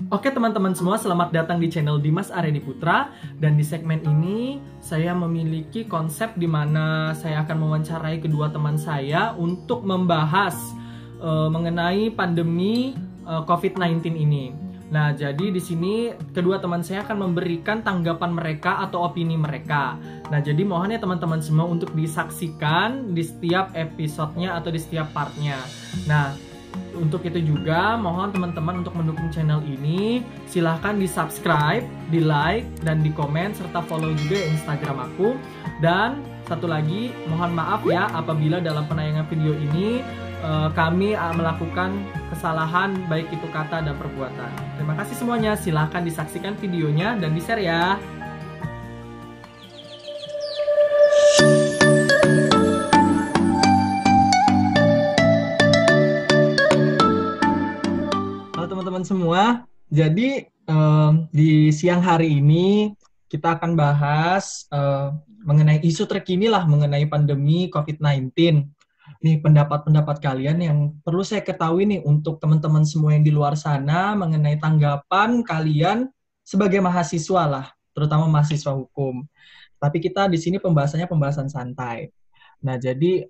Oke teman-teman semua, selamat datang di channel Dimas Areni Putra. Dan di segmen ini saya memiliki konsep di mana saya akan mewawancarai kedua teman saya untuk membahas mengenai pandemi COVID-19 ini. Nah, jadi di sini kedua teman saya akan memberikan tanggapan mereka atau opini mereka. Nah, jadi mohon ya teman-teman semua untuk disaksikan di setiap episodenya atau di setiap partnya. Nah, untuk itu juga mohon teman-teman untuk mendukung channel ini, silahkan di subscribe, di like, dan di komen, serta follow juga Instagram aku. Dan satu lagi, mohon maaf ya apabila dalam penayangan video ini kami melakukan kesalahan baik itu kata dan perbuatan. Terima kasih semuanya, silahkan disaksikan videonya dan di-share ya. Halo teman-teman semua, jadi di siang hari ini kita akan bahas mengenai isu terkini lah mengenai pandemi COVID-19. Nih pendapat-pendapat kalian yang perlu saya ketahui nih untuk teman-teman semua yang di luar sana mengenai tanggapan kalian sebagai mahasiswa lah, terutama mahasiswa hukum. Tapi kita di sini pembahasannya pembahasan santai. Nah, jadi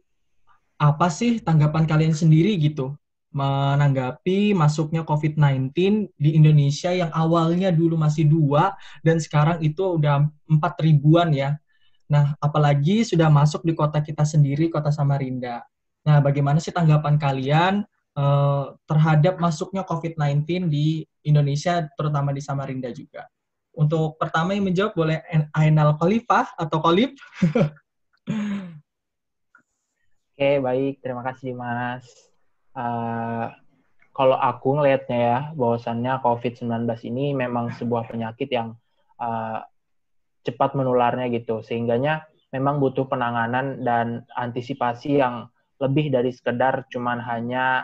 apa sih tanggapan kalian sendiri gitu menanggapi masuknya COVID-19 di Indonesia yang awalnya dulu masih 2 dan sekarang itu udah 4 ribuan ya. Nah, apalagi sudah masuk di kota kita sendiri, kota Samarinda. Nah, bagaimana sih tanggapan kalian terhadap masuknya COVID-19 di Indonesia, terutama di Samarinda juga? Untuk pertama yang menjawab boleh Ainal Khalifah atau Khalif. Oke, baik. Terima kasih, Dimas. Kalau aku ngelihatnya ya, bahwasannya COVID-19 ini memang sebuah penyakit yang uh, cepat menularnya gitu. Sehingganya memang butuh penanganan dan antisipasi yang lebih dari sekedar uh,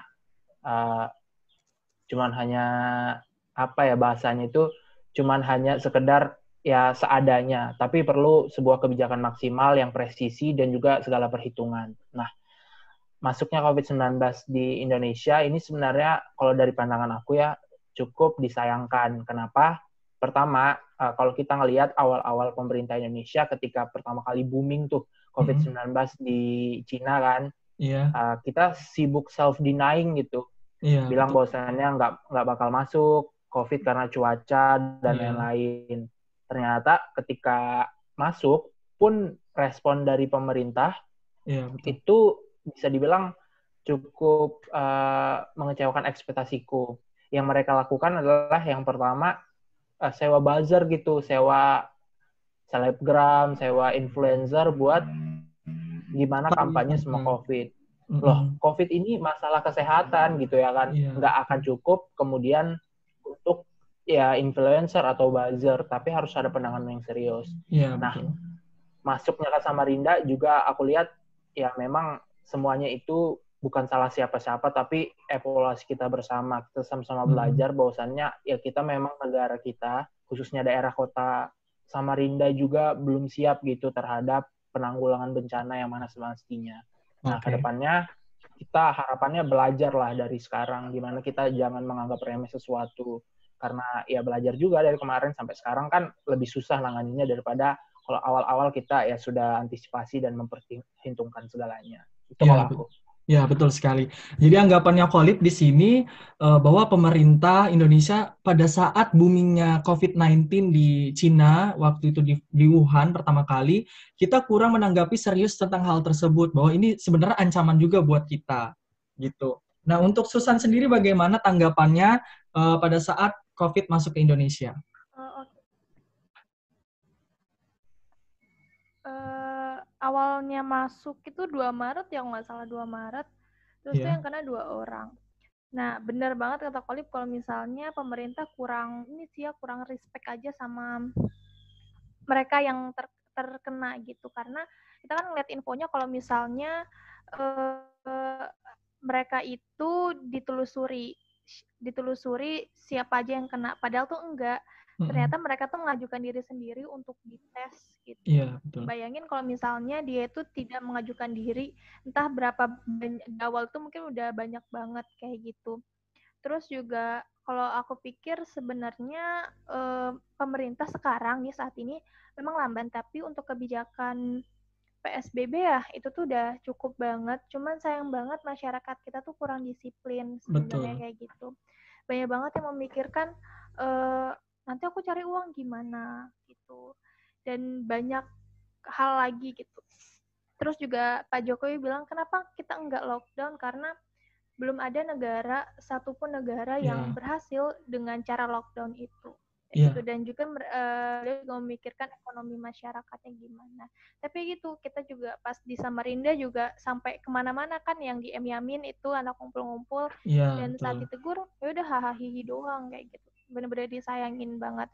cuman hanya apa ya bahasanya itu, cuman hanya sekedar ya seadanya, tapi perlu sebuah kebijakan maksimal yang presisi dan juga segala perhitungan. Nah, masuknya COVID-19 di Indonesia ini sebenarnya kalau dari pandangan aku ya cukup disayangkan. Kenapa? Pertama, kalau kita ngelihat awal-awal pemerintah Indonesia ketika pertama kali booming tuh COVID-19 di Cina kan, Iya, kita sibuk self-denying gitu. iya, Bilang betul. bahwasannya nggak bakal masuk COVID karena cuaca dan Iya, lain-lain. Ternyata ketika masuk pun respon dari pemerintah iya, betul. itu bisa dibilang cukup mengecewakan ekspektasiku. Yang mereka lakukan adalah yang pertama sewa buzzer gitu, sewa selebgram, sewa influencer buat gimana kampanye semua COVID. Loh, Mm-mm. COVID ini masalah kesehatan gitu ya kan, Iya, nggak akan betul. cukup kemudian untuk ya influencer atau buzzer, tapi harus ada penanganan yang serius. Iya, Nah, betul. masuknya ke Samarinda juga aku lihat ya memang semuanya itu bukan salah siapa-siapa tapi evaluasi kita bersama, kita sama-sama Mm-mm. belajar bahwasannya ya kita memang negara kita khususnya daerah kota Samarinda juga belum siap gitu terhadap penanggulangan bencana yang mana semestinya. Nah, Oke. kedepannya kita harapannya belajar lah dari sekarang gimana kita jangan menganggap remeh sesuatu karena ya belajar juga dari kemarin sampai sekarang kan lebih susah nanganinya daripada kalau awal-awal kita ya sudah antisipasi dan memperhitungkan segalanya. Itu Iya, kalau aku. ya, betul sekali. Jadi anggapannya Khalid di sini bahwa pemerintah Indonesia pada saat boomingnya COVID-19 di Cina, waktu itu di Wuhan pertama kali, kita kurang menanggapi serius tentang hal tersebut, bahwa ini sebenarnya ancaman juga buat kita, gitu. Nah, untuk Susan sendiri bagaimana tanggapannya pada saat COVID masuk ke Indonesia? Oke. Awalnya masuk itu 2 Maret ya, nggak salah 2 Maret. Terus tuh yang Ya. kena 2 orang. Nah, benar banget kata Kolib kalau misalnya pemerintah kurang ini sih ya, kurang respect aja sama mereka yang terkena gitu. Karena kita kan ngeliat infonya kalau misalnya eh, mereka itu ditelusuri siapa aja yang kena. Padahal tuh enggak. Ternyata Mm-mm. mereka tuh mengajukan diri sendiri untuk dites gitu. Iya, betul. Bayangin kalau misalnya dia itu tidak mengajukan diri, entah berapa awal tuh mungkin udah banyak banget kayak gitu. Terus juga Kalau aku pikir sebenarnya pemerintah sekarang nih saat ini memang lamban, tapi untuk kebijakan PSBB ya itu tuh udah cukup banget. Cuman sayang banget masyarakat kita tuh kurang disiplin sebenarnya Betul. kayak gitu. Banyak banget yang memikirkan nanti aku cari uang gimana gitu. Dan banyak hal lagi gitu. Terus juga Pak Jokowi bilang kenapa kita enggak lockdown, karena belum ada satupun negara yang Ya, berhasil dengan cara lockdown itu. Gitu. ya, Dan juga dia juga memikirkan ekonomi masyarakatnya gimana. Tapi gitu, kita juga pas di Samarinda juga sampai kemana-mana kan yang di Yamin itu anak ngumpul-ngumpul, ya, dan saat betul. ditegur ya udah hahaha doang kayak gitu. Bener-bener disayangin banget.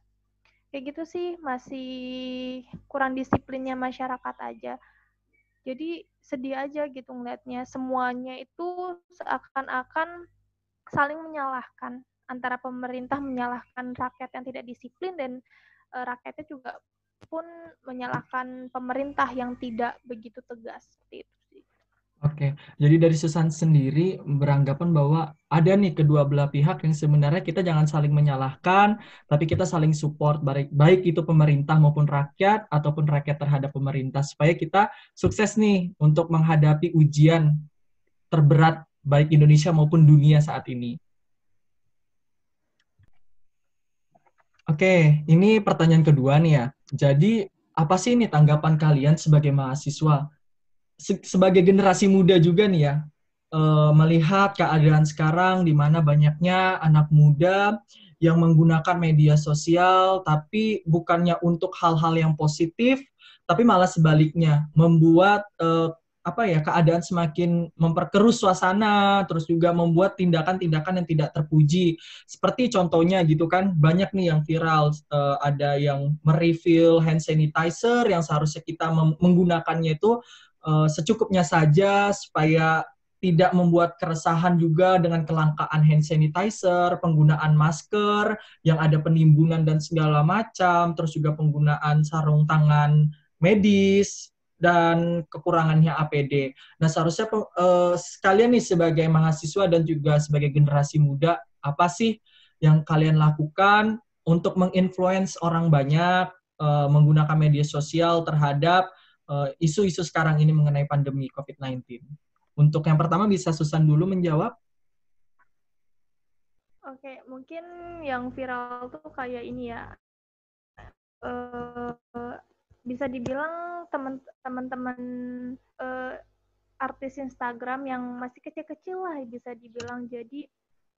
Kayak gitu sih, masih kurang disiplinnya masyarakat aja. Jadi sedih aja gitu ngeliatnya, semuanya itu seakan-akan saling menyalahkan, antara pemerintah menyalahkan rakyat yang tidak disiplin, dan rakyatnya juga pun menyalahkan pemerintah yang tidak begitu tegas. Seperti itu sih. Oke, jadi dari Susan sendiri beranggapan bahwa ada nih kedua belah pihak yang sebenarnya kita jangan saling menyalahkan, tapi kita saling support, baik itu pemerintah maupun rakyat, ataupun rakyat terhadap pemerintah, supaya kita sukses nih untuk menghadapi ujian terberat baik Indonesia maupun dunia saat ini. Oke, ini pertanyaan kedua nih ya. Jadi, apa sih ini tanggapan kalian sebagai mahasiswa? Sebagai generasi muda juga nih ya, melihat keadaan sekarang di mana banyaknya anak muda yang menggunakan media sosial, tapi bukannya untuk hal-hal yang positif, tapi malah sebaliknya membuat apa ya, keadaan semakin memperkeruh suasana, terus juga membuat tindakan-tindakan yang tidak terpuji. Seperti contohnya gitu kan, banyak nih yang viral, ada yang merefill hand sanitizer yang seharusnya kita menggunakannya itu secukupnya saja supaya tidak membuat keresahan juga dengan kelangkaan hand sanitizer, penggunaan masker yang ada penimbunan dan segala macam, terus juga penggunaan sarung tangan medis dan kekurangannya APD. Nah, seharusnya sekalian nih sebagai mahasiswa dan juga sebagai generasi muda, apa sih yang kalian lakukan untuk menginfluence orang banyak menggunakan media sosial terhadap isu-isu sekarang ini mengenai pandemi COVID-19. Untuk yang pertama bisa Susan dulu menjawab. Oke, mungkin yang viral tuh kayak ini ya, bisa dibilang teman-teman artis Instagram yang masih kecil-kecil lah bisa dibilang. Jadi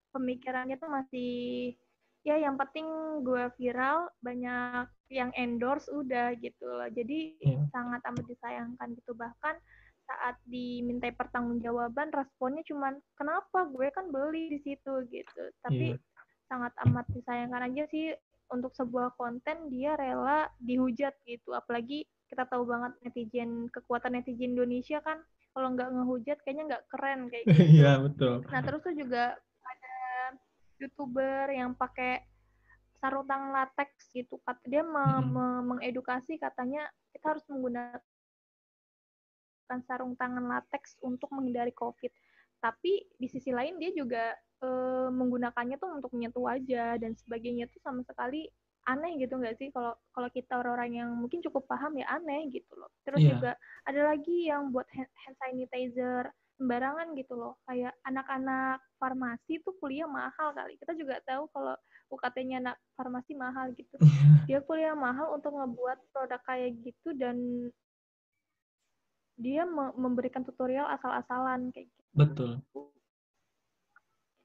pemikirannya tuh masih ya yang penting gue viral, banyak yang endorse udah gitu loh. Jadi Yeah. sangat amat disayangkan gitu. Bahkan saat dimintai pertanggungjawaban, responnya cuman kenapa gue kan beli di situ gitu. Tapi Yeah. sangat amat disayangkan aja sih, untuk sebuah konten dia rela dihujat gitu. Apalagi kita tahu banget kekuatan netizen Indonesia kan, kalau nggak ngehujat kayaknya nggak keren kayak gitu. Iya, betul. Nah terus tuh juga ada YouTuber yang pakai sarung tangan latex gitu. Dia mengedukasi, katanya kita harus menggunakan sarung tangan latex untuk menghindari COVID. Tapi di sisi lain dia juga menggunakannya tuh untuk menyentuh wajah dan sebagainya, tuh sama sekali aneh gitu nggak sih? Kalau kita orang-orang yang mungkin cukup paham ya aneh gitu loh. Terus Iya. juga ada lagi yang buat hand sanitizer sembarangan gitu loh. Kayak anak-anak farmasi tuh kuliah mahal kali. Kita juga tahu kalau UKT-nya anak farmasi mahal gitu. Dia kuliah mahal untuk ngebuat produk kayak gitu, dan dia memberikan tutorial asal-asalan kayak gitu. Betul.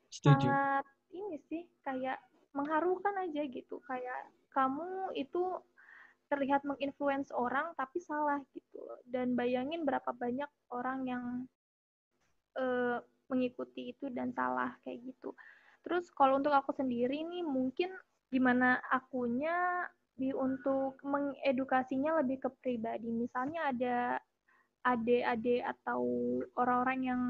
Setuju. Sangat ini sih kayak mengharukan aja gitu, kayak kamu itu terlihat menginfluence orang tapi salah gitu. Dan bayangin berapa banyak orang yang mengikuti itu dan salah kayak gitu. Terus kalau untuk aku sendiri nih, mungkin gimana akunya untuk mengedukasinya lebih ke pribadi. Misalnya ada adik-adik atau orang-orang yang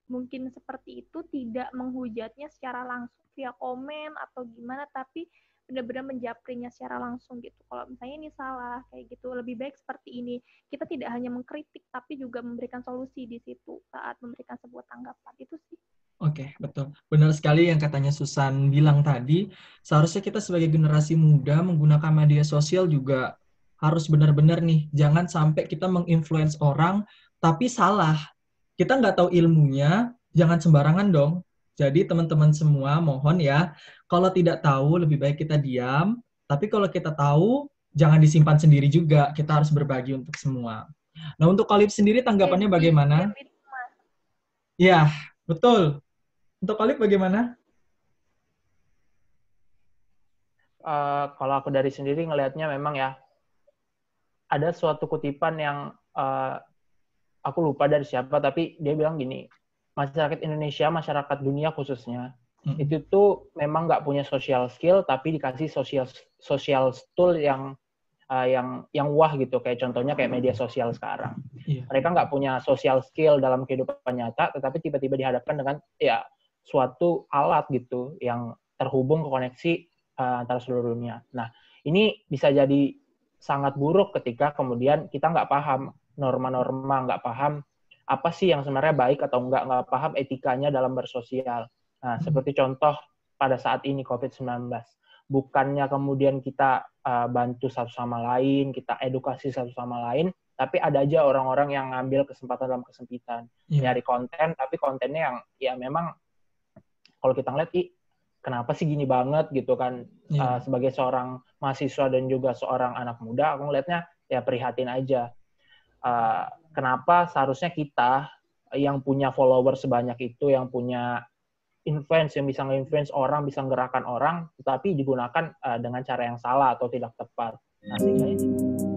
mungkin seperti itu, tidak menghujatnya secara langsung via komen atau gimana, tapi benar-benar menjaprinya secara langsung gitu. Kalau misalnya ini salah kayak gitu, lebih baik seperti ini. Kita tidak hanya mengkritik, tapi juga memberikan solusi di situ saat memberikan sebuah tanggapan. Itu sih. Oke, betul. Benar sekali yang katanya Susan bilang tadi. Seharusnya kita sebagai generasi muda menggunakan media sosial juga harus benar-benar nih. Jangan sampai kita menginfluence orang, tapi salah. Kita nggak tahu ilmunya, jangan sembarangan dong. Jadi teman-teman semua mohon ya, kalau tidak tahu lebih baik kita diam. Tapi kalau kita tahu, jangan disimpan sendiri juga. Kita harus berbagi untuk semua. Nah, untuk Khalif sendiri tanggapannya bagaimana? Kayak gitu, Mas. Ya, betul. Untuk Khalif bagaimana? Kalau aku dari sendiri ngelihatnya memang ya ada suatu kutipan yang aku lupa dari siapa, tapi dia bilang gini, masyarakat Indonesia, masyarakat dunia khususnya, itu tuh memang nggak punya social skill, tapi dikasih social tool yang wah gitu, kayak contohnya kayak media sosial sekarang. Iya. Mereka nggak punya social skill dalam kehidupan nyata, tetapi tiba-tiba dihadapkan dengan ya suatu alat gitu yang terhubung ke koneksi antara seluruh dunia. Nah, ini bisa jadi sangat buruk ketika kemudian kita nggak paham norma-norma, nggak paham apa sih yang sebenarnya baik atau nggak paham etikanya dalam bersosial. Nah, seperti contoh pada saat ini COVID-19. Bukannya kemudian kita bantu satu sama lain, kita edukasi satu sama lain, tapi ada aja orang-orang yang ngambil kesempatan dalam kesempitan. Nyari konten, tapi kontennya yang ya memang kalau kita ngeliat, kenapa sih gini banget gitu kan. Sebagai seorang mahasiswa dan juga seorang anak muda, aku ngeliatnya ya prihatin aja. Kenapa seharusnya kita yang punya follower sebanyak itu, yang punya influence, yang bisa nge-influence orang, bisa nggerakkan orang, tetapi digunakan dengan cara yang salah atau tidak tepat. Nah, sehingga